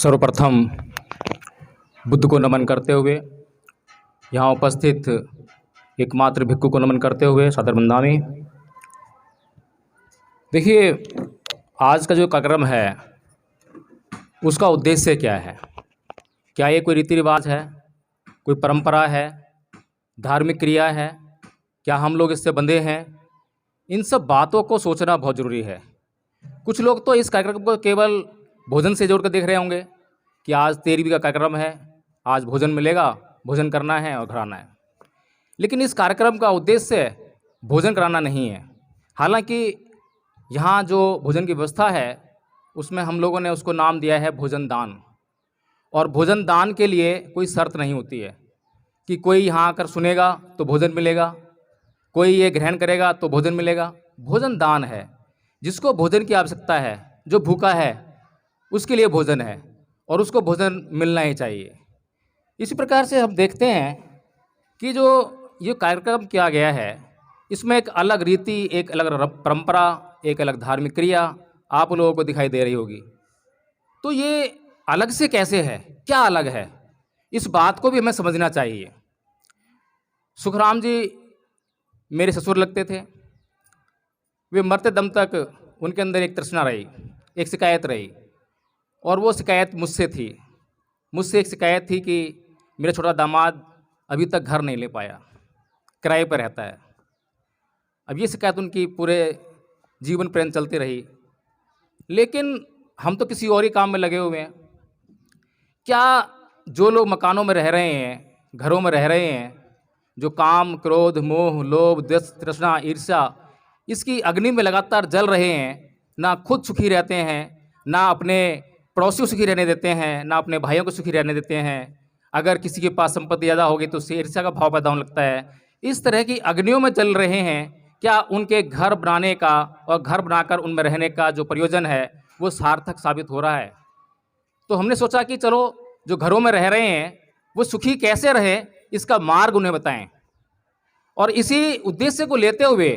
सर्वप्रथम बुद्ध को नमन करते हुए, यहाँ उपस्थित एकमात्र भिक्षु को नमन करते हुए सादर वंदनामि। देखिए, आज का जो कार्यक्रम है उसका उद्देश्य क्या है? क्या ये कोई रीति रिवाज है, कोई परंपरा है, धार्मिक क्रिया है? क्या हम लोग इससे बंधे हैं? इन सब बातों को सोचना बहुत ज़रूरी है। कुछ लोग तो इस कार्यक्रम को केवल भोजन से जोड़ कर देख रहे होंगे कि आज 13वीं का कार्यक्रम है, आज भोजन मिलेगा, भोजन करना है और घर आना है। लेकिन इस कार्यक्रम का उद्देश्य भोजन कराना नहीं है। हालांकि यहाँ जो भोजन की व्यवस्था है उसमें हम लोगों ने उसको नाम दिया है भोजन दान। और भोजन दान के लिए कोई शर्त नहीं होती है कि कोई यहाँ आकर सुनेगा तो भोजन मिलेगा, कोई ये ग्रहण करेगा तो भोजन मिलेगा। भोजन दान है। जिसको भोजन की आवश्यकता है, जो भूखा है, उसके लिए भोजन है और उसको भोजन मिलना ही चाहिए। इसी प्रकार से हम देखते हैं कि जो ये कार्यक्रम किया गया है इसमें एक अलग रीति, एक अलग परंपरा, एक अलग धार्मिक क्रिया आप लोगों को दिखाई दे रही होगी। तो ये अलग से कैसे है, क्या अलग है, इस बात को भी हमें समझना चाहिए। सुखराम जी मेरे ससुर लगते थे। वे मरते दम तक उनके अंदर एक तृष्णा रही, एक शिकायत रही, और वो शिकायत मुझसे थी। मुझसे एक शिकायत थी कि मेरा छोटा दामाद अभी तक घर नहीं ले पाया, किराए पर रहता है। अब ये शिकायत उनकी पूरे जीवन पर्यंत चलती रही। लेकिन हम तो किसी और ही काम में लगे हुए हैं। क्या जो लोग मकानों में रह रहे हैं, घरों में रह रहे हैं, जो काम, क्रोध, मोह, लोभ, द्वेष, तृष्णा, ईर्ष्या इसकी अग्नि में लगातार जल रहे हैं, ना खुद सुखी रहते हैं, ना अपने पड़ोसियों को सुखी रहने देते हैं, ना अपने भाइयों को सुखी रहने देते हैं। अगर किसी के पास संपत्ति ज़्यादा होगी तो उससे ईर्ष्या का भाव पैदा होने लगता है। इस तरह की अग्नियों में जल रहे हैं। क्या उनके घर बनाने का और घर बनाकर उनमें रहने का जो प्रयोजन है वो सार्थक साबित हो रहा है? तो हमने सोचा कि चलो जो घरों में रह रहे हैं वो सुखी कैसे रहे, इसका मार्ग उन्हें बताएं। और इसी उद्देश्य को लेते हुए,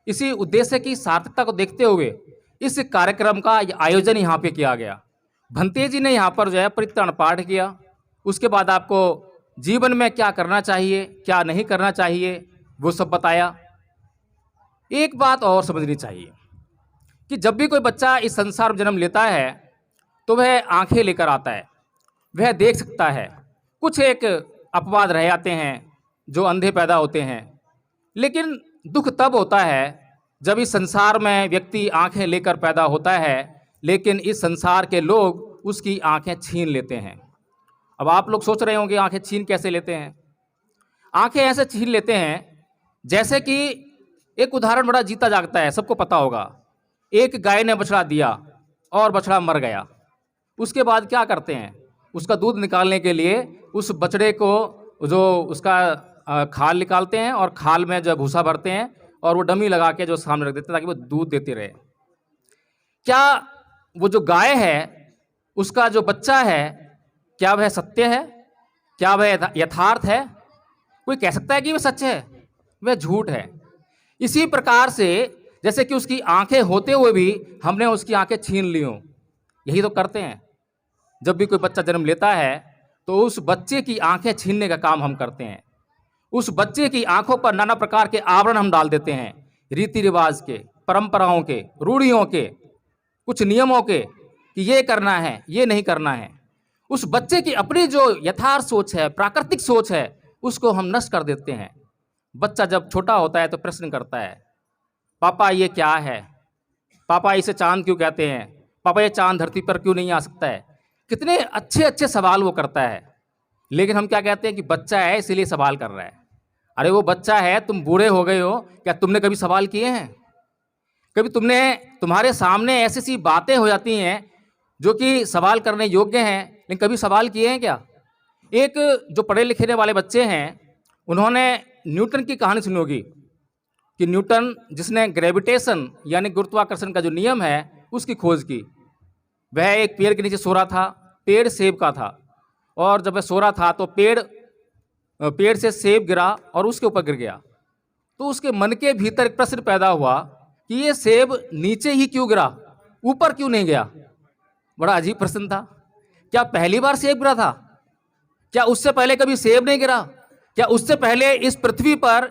इसी उद्देश्य की सार्थकता को देखते हुए इस कार्यक्रम का आयोजन यहाँ पे किया गया। भंते जी ने यहाँ पर जो है परित्राण पाठ किया। उसके बाद आपको जीवन में क्या करना चाहिए, क्या नहीं करना चाहिए, वो सब बताया। एक बात और समझनी चाहिए कि जब भी कोई बच्चा इस संसार में जन्म लेता है तो वह आंखें लेकर आता है, वह देख सकता है। कुछ एक अपवाद रह जाते हैं जो अंधे पैदा होते हैं। लेकिन दुख तब होता है जब इस संसार में व्यक्ति आंखें लेकर पैदा होता है, लेकिन इस संसार के लोग उसकी आंखें छीन लेते हैं। अब आप लोग सोच रहे होंगे आंखें छीन कैसे लेते हैं? आंखें ऐसे छीन लेते हैं जैसे कि एक उदाहरण बड़ा जीता जागता है, सबको पता होगा। एक गाय ने बछड़ा दिया और बछड़ा मर गया। उसके बाद क्या करते हैं? उसका दूध निकालने के लिए उस बछड़े को जो उसका खाल निकालते हैं और खाल में जो भूसा भरते हैं और वो डमी लगा के जो सामने रख देते हैं ताकि वो दूध देती रहे। क्या वो जो गाय है उसका जो बच्चा है, क्या वह सत्य है? क्या वह यथार्थ है? कोई कह सकता है कि वह सच है? वह झूठ है। इसी प्रकार से जैसे कि उसकी आंखें होते हुए भी हमने उसकी आंखें छीन ली हों, यही तो करते हैं। जब भी कोई बच्चा जन्म लेता है तो उस बच्चे की आंखें छीनने का काम हम करते हैं। उस बच्चे की आंखों पर नाना प्रकार के आवरण हम डाल देते हैं, रीति रिवाज के, परंपराओं के, रूढ़ियों के, कुछ नियमों के, कि ये करना है, ये नहीं करना है। उस बच्चे की अपनी जो यथार्थ सोच है, प्राकृतिक सोच है, उसको हम नष्ट कर देते हैं। बच्चा जब छोटा होता है तो प्रश्न करता है, पापा ये क्या है? पापा इसे चांद क्यों कहते हैं? पापा ये चांद धरती पर क्यों नहीं आ सकता है? कितने अच्छे अच्छे सवाल वो करता है। लेकिन हम क्या कहते हैं कि बच्चा है इसीलिए सवाल कर रहा है। अरे वो बच्चा है, तुम बूढ़े हो गए हो, क्या तुमने कभी सवाल किए हैं? कभी तुम्हारे सामने ऐसी सी बातें हो जाती हैं जो कि सवाल करने योग्य हैं, लेकिन कभी सवाल किए हैं क्या? एक जो पढ़े लिखे वाले बच्चे हैं उन्होंने न्यूटन की कहानी सुनी होगी कि न्यूटन जिसने ग्रेविटेशन यानी गुरुत्वाकर्षण का जो नियम है उसकी खोज की। वह एक पेड़ के नीचे सो रहा था। पेड़ सेब का था और जब वह सो रहा था तो पेड़ से सेब गिरा और उसके ऊपर गिर गया। तो उसके मन के भीतर एक प्रश्न पैदा हुआ कि ये सेब नीचे ही क्यों गिरा, ऊपर क्यों नहीं गया? बड़ा अजीब प्रश्न था। क्या पहली बार सेब गिरा था? क्या उससे पहले कभी सेब नहीं गिरा? क्या उससे पहले इस पृथ्वी पर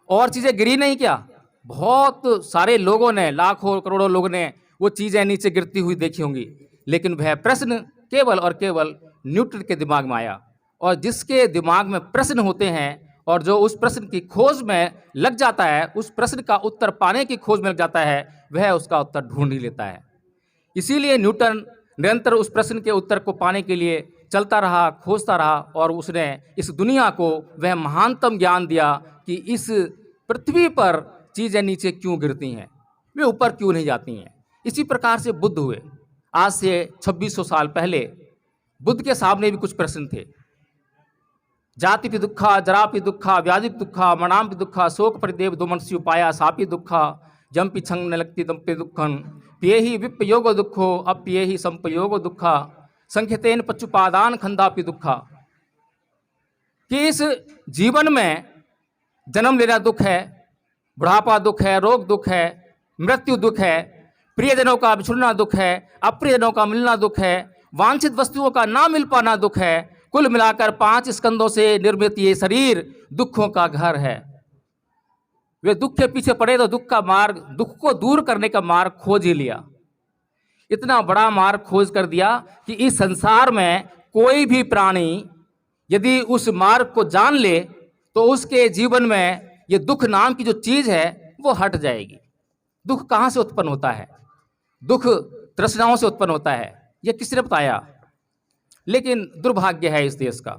और चीजें गिरी नहीं? क्या बहुत सारे लोगों ने, लाखों करोड़ों लोगों ने वो चीजें नीचे गिरती हुई देखी होंगी, लेकिन वह प्रश्न केवल और केवल न्यूटन के दिमाग में आया। और जिसके दिमाग में प्रश्न होते हैं और जो उस प्रश्न की खोज में लग जाता है, उस प्रश्न का उत्तर पाने की खोज में लग जाता है, वह उसका उत्तर ढूंढ ही लेता है। इसीलिए न्यूटन निरंतर उस प्रश्न के उत्तर को पाने के लिए चलता रहा, खोजता रहा, और उसने इस दुनिया को वह महानतम ज्ञान दिया कि इस पृथ्वी पर चीज़ें नीचे क्यों गिरती हैं, वे ऊपर क्यों नहीं जाती हैं। इसी प्रकार से बुद्ध हुए। आज से 2600 साल पहले बुद्ध के सामने भी कुछ प्रश्न थे। जाति पि दुखा, जरा पि दुखा, व्याधि पि दुखा, मरणाम पि दुखा, शोक परिदेव दुमनसी उपाया सापि दुखा, जम पि छंग न लगती दम पे दुखन, पिए ही विप योगो दुखो, अब पिए ही संपयोगो दुखा, संख्यतेन पच्चुपादान खंदा पि दुखा। कि इस जीवन में जन्म लेना दुख है, बुढ़ापा दुख है, रोग दुख है, मृत्यु दुख है, प्रियजनों का बिछुड़ना दुख है, अप्रियजनों का मिलना दुख है, वांछित वस्तुओं का ना मिल पाना दुख है। कुल मिलाकर 5 स्कंदों से निर्मित ये शरीर दुखों का घर है। वे दुख के पीछे पड़े तो दुख का मार्ग, दुख को दूर करने का मार्ग खोज ही लिया। इतना बड़ा मार्ग खोज कर दिया कि इस संसार में कोई भी प्राणी यदि उस मार्ग को जान ले तो उसके जीवन में ये दुख नाम की जो चीज है वो हट जाएगी। दुख कहाँ से उत्पन्न होता है? दुख तृष्णाओं से उत्पन्न होता है। ये किसने बताया? लेकिन दुर्भाग्य है इस देश का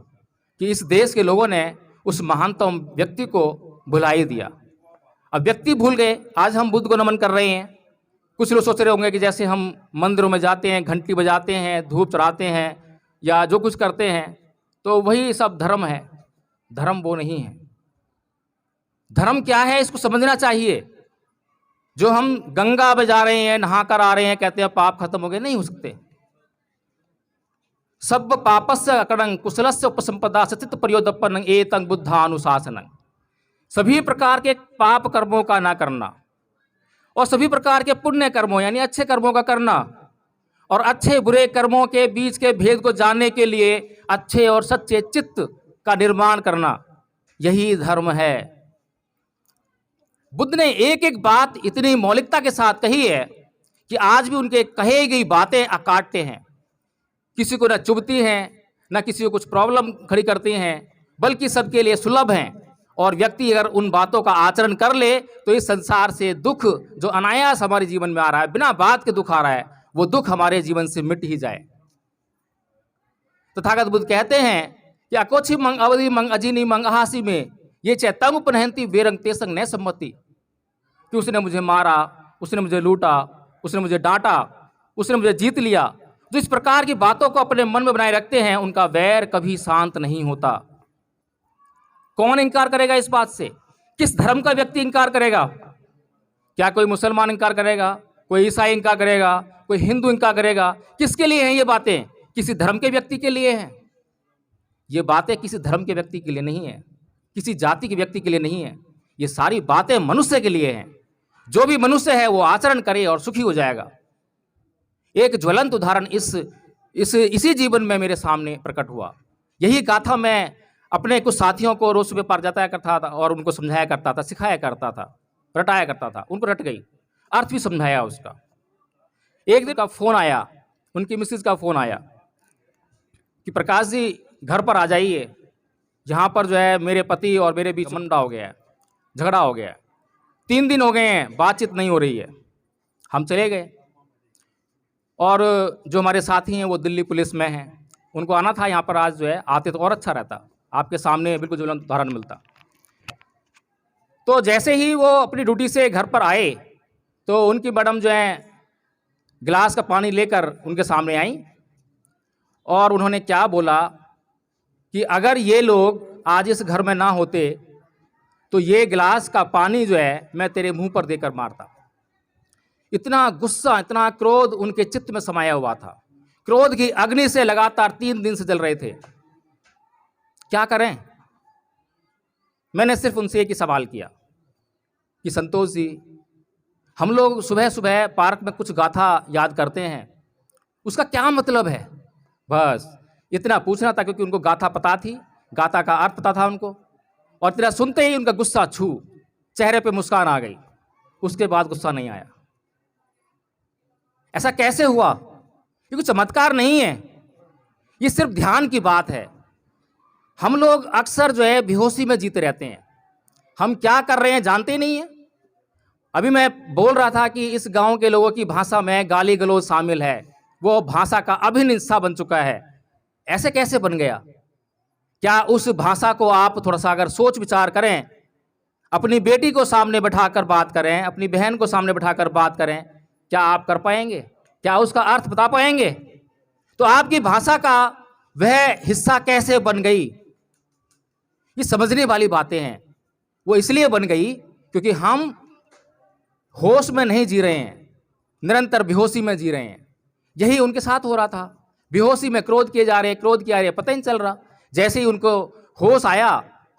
कि इस देश के लोगों ने उस महानतम व्यक्ति को भुला ही दिया। अब व्यक्ति भूल गए। आज हम बुद्ध को नमन कर रहे हैं। कुछ लोग सोच रहे होंगे कि जैसे हम मंदिरों में जाते हैं, घंटी बजाते हैं, धूप चढ़ाते हैं या जो कुछ करते हैं तो वही सब धर्म है। धर्म वो नहीं है। धर्म क्या है इसको समझना चाहिए। जो हम गंगा बजा रहे हैं, नहा कर आ रहे हैं, कहते हैं पाप खत्म हो गए, नहीं हो सकते। सब पापस्य अकड़ंग कुशलस्य उपसंपदा सचित प्रयोदपन एतं बुद्धानुशासनं। सभी प्रकार के पाप कर्मों का ना करना और सभी प्रकार के पुण्य कर्मों यानी अच्छे कर्मों का करना, और अच्छे बुरे कर्मों के बीच के भेद को जानने के लिए अच्छे और सच्चे चित्त का निर्माण करना, यही धर्म है। बुद्ध ने एक एक बात इतनी मौलिकता के साथ कही है कि आज भी उनके कहे गई बातें काटते हैं। किसी को न चुभती हैं, न किसी को कुछ प्रॉब्लम खड़ी करती हैं, बल्कि सबके लिए सुलभ हैं। और व्यक्ति अगर उन बातों का आचरण कर ले तो इस संसार से दुख जो अनायास हमारे जीवन में आ रहा है, बिना बात के दुख आ रहा है, वो दुख हमारे जीवन से मिट ही जाए। तथागत बुद्ध कहते हैं कि अकोछि मंग अवधि मंग अजिनी मंग अहासी में ये चैतंग उपनहंती वेरंग तेसंग न सम्मति। कि उसने मुझे मारा, उसने मुझे लूटा, उसने मुझे डांटा, उसने मुझे जीत लिया। जो इस प्रकार की बातों को अपने मन में बनाए रखते हैं उनका वैर कभी शांत नहीं होता। कौन इनकार करेगा इस बात से? किस धर्म का व्यक्ति इनकार करेगा? क्या कोई मुसलमान इनकार करेगा? कोई ईसाई इनकार करेगा? कोई हिंदू इनकार करेगा? किसके लिए हैं ये बातें? किसी धर्म के व्यक्ति के लिए हैं। ये बातें किसी धर्म के व्यक्ति के लिए नहीं है, किसी जाति के व्यक्ति के लिए नहीं है। ये सारी बातें मनुष्य के लिए हैं। जो भी मनुष्य है वो आचरण करे और सुखी हो जाएगा। एक ज्वलंत उदाहरण इसी जीवन में मेरे सामने प्रकट हुआ। यही गाथा मैं अपने कुछ साथियों को रोज सुबह पार जाता करता था और उनको समझाया करता था, सिखाया करता था, रटाया करता था। उनको रट गई, अर्थ भी समझाया उसका। एक दिन का फोन आया, उनकी मिसेज का फोन आया कि प्रकाश जी घर पर आ जाइए, यहाँ पर जो है मेरे पति और मेरे बीच मंडा हो गया है, झगड़ा हो गया है, 3 दिन हो गए हैं, बातचीत नहीं हो रही है। हम चले गए और जो हमारे साथी हैं वो दिल्ली पुलिस में हैं, उनको आना था यहाँ पर। आज जो है आते तो और अच्छा रहता, आपके सामने बिल्कुल ज्वलंत उदाहरण मिलता। तो जैसे ही वो अपनी ड्यूटी से घर पर आए तो उनकी मैडम जो है गिलास का पानी लेकर उनके सामने आई और उन्होंने क्या बोला कि अगर ये लोग आज इस घर में ना होते तो ये गिलास का पानी जो है मैं तेरे मुंह पर देकर मारता। इतना गुस्सा, इतना क्रोध उनके चित्त में समाया हुआ था। क्रोध की अग्नि से लगातार 3 दिन से जल रहे थे। क्या करें? मैंने सिर्फ उनसे एक ही सवाल किया कि संतोष जी, हम लोग सुबह सुबह पार्क में कुछ गाथा याद करते हैं, उसका क्या मतलब है? बस इतना पूछना था, क्योंकि उनको गाथा पता थी, गाथा का अर्थ पता था उनको, और तेरा सुनते ही उनका गुस्सा छू, चेहरे पे मुस्कान आ गई। उसके बाद गुस्सा नहीं आया। ऐसा कैसे हुआ? ये कुछ चमत्कार नहीं है, ये सिर्फ ध्यान की बात है। हम लोग अक्सर जो है बेहोशी में जीते रहते हैं, हम क्या कर रहे हैं जानते ही नहीं है। अभी मैं बोल रहा था कि इस गांव के लोगों की भाषा में गाली गलौज शामिल है, वो भाषा का अभिन्न हिस्सा बन चुका है। ऐसे कैसे बन गया? क्या उस भाषा को आप थोड़ा सा अगर सोच विचार करें, अपनी बेटी को सामने बैठाकर बात करें, अपनी बहन को सामने बैठाकर बात करें, क्या आप कर पाएंगे? क्या उसका अर्थ बता पाएंगे? तो आपकी भाषा का वह हिस्सा कैसे बन गई? ये समझने वाली बातें हैं। वो इसलिए बन गई क्योंकि हम होश में नहीं जी रहे हैं, निरंतर बेहोशी में जी रहे हैं। यही उनके साथ हो रहा था। बेहोशी में क्रोध किए जा रहे हैं, क्रोध किया रहे हैं, पता ही नहीं चल रहा। जैसे ही उनको होश आया,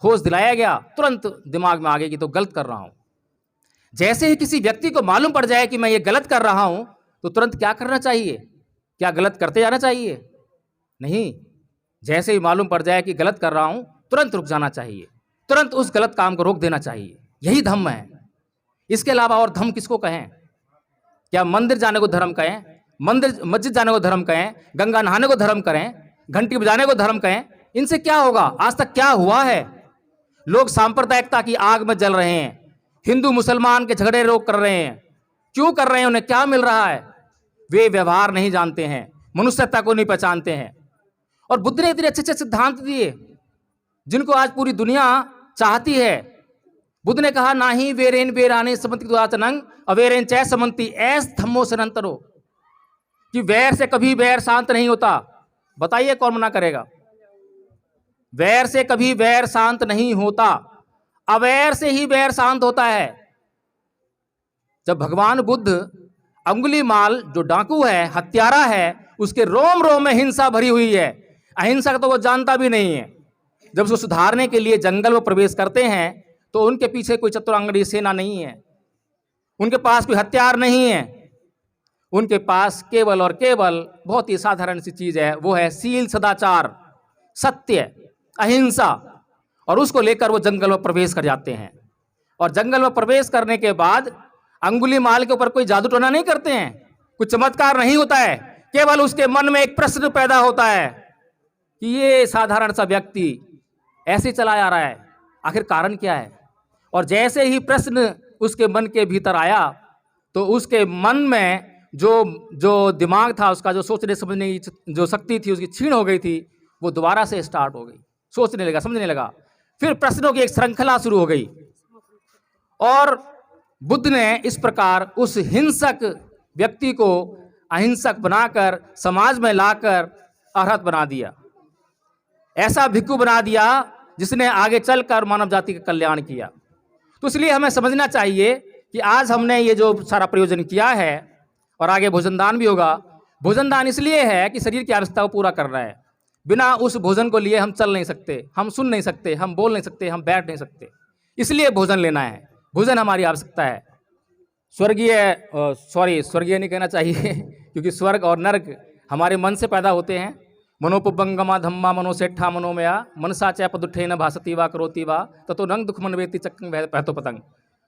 होश दिलाया गया, तुरंत दिमाग में आ गया कि तो गलत कर रहा हूं। जैसे ही किसी व्यक्ति को मालूम पड़ जाए कि मैं ये गलत कर रहा हूं, तो तुरंत क्या करना चाहिए? क्या गलत करते जाना चाहिए? नहीं। जैसे ही मालूम पड़ जाए कि गलत कर रहा हूं, तुरंत रुक जाना चाहिए, तुरंत उस गलत काम को रोक देना चाहिए। यही धम्म है। इसके अलावा और धम्म किसको कहें? क्या मंदिर जाने को धर्म कहें, मंदिर मस्जिद जाने को धर्म कहें, गंगा नहाने को धर्म करें, घंटी बजाने को धर्म कहें? इनसे क्या होगा? आज तक क्या हुआ है? लोग सांप्रदायिकता की आग में जल रहे हैं, हिंदू मुसलमान के झगड़े रोक कर रहे हैं। क्यों कर रहे हैं? उन्हें क्या मिल रहा है? वे व्यवहार नहीं जानते हैं, मनुष्यता को नहीं पहचानते हैं। और बुद्ध ने इतने अच्छे अच्छे सिद्धांत दिए जिनको आज पूरी दुनिया चाहती है। बुद्ध ने कहा, ना ही वेरेन वेराने समंति दुआचनंग अवेरेन चै समंति ऐस धम्मो सनंतरो, कि वैर से कभी वैर शांत नहीं होता। बताइए कौन मना करेगा? वैर से कभी वैर शांत नहीं होता, अवैर से ही वैर शांत होता है। जब भगवान बुद्ध अंगुलीमाल जो डाकू है, हत्यारा है, उसके रोम रोम में हिंसा भरी हुई है, अहिंसा का तो वो जानता भी नहीं है। जब उसको सुधारने के लिए जंगल में प्रवेश करते हैं तो उनके पीछे कोई चतुरांगड़ी सेना नहीं है, उनके पास कोई हथियार नहीं है, उनके पास केवल और केवल बहुत ही साधारण सी चीज है, वो है शील, सदाचार, सत्य, अहिंसा। और उसको लेकर वो जंगल में प्रवेश कर जाते हैं। और जंगल में प्रवेश करने के बाद अंगुलीमाल के ऊपर कोई जादू टोना नहीं करते हैं, कुछ चमत्कार नहीं होता है। केवल उसके मन में एक प्रश्न पैदा होता है कि ये साधारण सा व्यक्ति ऐसे चला आ रहा है, आखिर कारण क्या है? और जैसे ही प्रश्न उसके मन के भीतर आया तो उसके मन में जो दिमाग था, उसका जो सोचने समझने की जो शक्ति थी, उसकी छीण हो गई थी। वो दोबारा से स्टार्ट हो गई, सोचने लगा, समझने लगा। फिर प्रश्नों की एक श्रृंखला शुरू हो गई और बुद्ध ने इस प्रकार उस हिंसक व्यक्ति को अहिंसक बनाकर समाज में लाकर अरहत बना दिया। ऐसा भिक्षु बना दिया जिसने आगे चलकर मानव जाति का कल्याण किया। तो इसलिए हमें समझना चाहिए कि आज हमने ये जो सारा प्रयोजन किया है और आगे भोजनदान भी होगा। भोजनदान इसलिए है कि शरीर की आवश्यकता को पूरा करना है। बिना उस भोजन को लिए हम चल नहीं सकते, हम सुन नहीं सकते, हम बोल नहीं सकते, हम बैठ नहीं सकते। इसलिए भोजन लेना है, भोजन हमारी आवश्यकता है। स्वर्गीय नहीं कहना चाहिए क्योंकि स्वर्ग और नरक हमारे मन से पैदा होते हैं। मनोपबंगमा धम्मा मनोसेठा मनोमया मनसा च पदुठे न भासती वा करोती वा ततो नंग दुख मन वेती चक्कंग बहतो पतंग।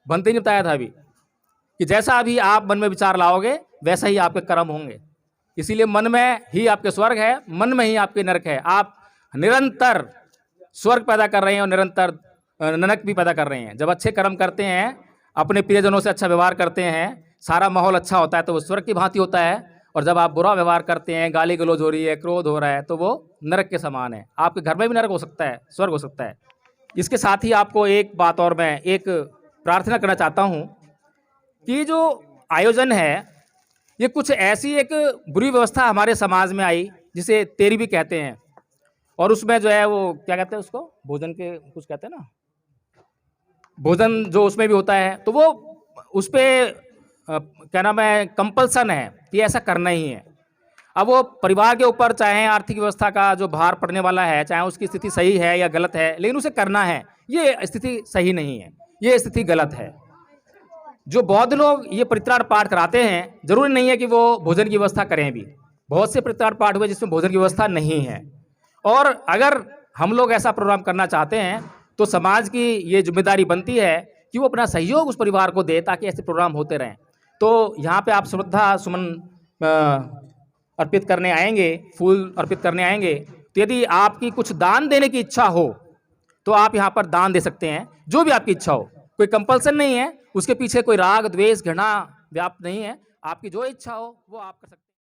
बनते ने बताया था अभी कि जैसा अभी आप मन में विचार लाओगे वैसा ही आपके कर्म होंगे। इसीलिए मन में ही आपके स्वर्ग है, मन में ही आपके नरक है। आप निरंतर स्वर्ग पैदा कर रहे हैं और निरंतर नरक भी पैदा कर रहे हैं। जब अच्छे कर्म करते हैं, अपने प्रियजनों से अच्छा व्यवहार करते हैं, सारा माहौल अच्छा होता है तो वो स्वर्ग की भांति होता है। और जब आप बुरा व्यवहार करते हैं, गाली गलौज हो रही है, क्रोध हो रहा है, तो वो नरक के समान है। आपके घर में भी नरक हो सकता है, स्वर्ग हो सकता है। इसके साथ ही आपको एक बात और मैं एक प्रार्थना करना चाहता हूँ कि जो आयोजन है ये कुछ ऐसी एक बुरी व्यवस्था हमारे समाज में आई जिसे तेरी भी कहते हैं। और उसमें जो है वो क्या कहते हैं उसको, भोजन के कुछ कहते हैं ना, भोजन जो उसमें भी होता है, तो वो उस पर क्या नाम है, कंपल्सन है कि ऐसा करना ही है। अब वो परिवार के ऊपर चाहे आर्थिक व्यवस्था का जो भार पड़ने वाला है, चाहे उसकी स्थिति सही है या गलत है, लेकिन उसे करना है। ये स्थिति सही नहीं है, ये स्थिति गलत है। जो बौद्ध लोग ये परित्राण पाठ कराते हैं, जरूरी नहीं है कि वो भोजन की व्यवस्था करें भी। बहुत से प्रचार पाठ हुए जिसमें भोजन की व्यवस्था नहीं है। और अगर हम लोग ऐसा प्रोग्राम करना चाहते हैं तो समाज की ये जिम्मेदारी बनती है कि वो अपना सहयोग उस परिवार को दे ताकि ऐसे प्रोग्राम होते रहें। तो यहाँ पे आप श्रद्धा सुमन अर्पित करने आएंगे, फूल अर्पित करने आएंगे, तो यदि आपकी कुछ दान देने की इच्छा हो तो आप यहाँ पर दान दे सकते हैं, जो भी आपकी इच्छा हो। कोई कंपल्सन नहीं है, उसके पीछे कोई राग द्वेष घृणा व्याप्त नहीं है। आपकी जो इच्छा हो वो आप कर सकते हैं।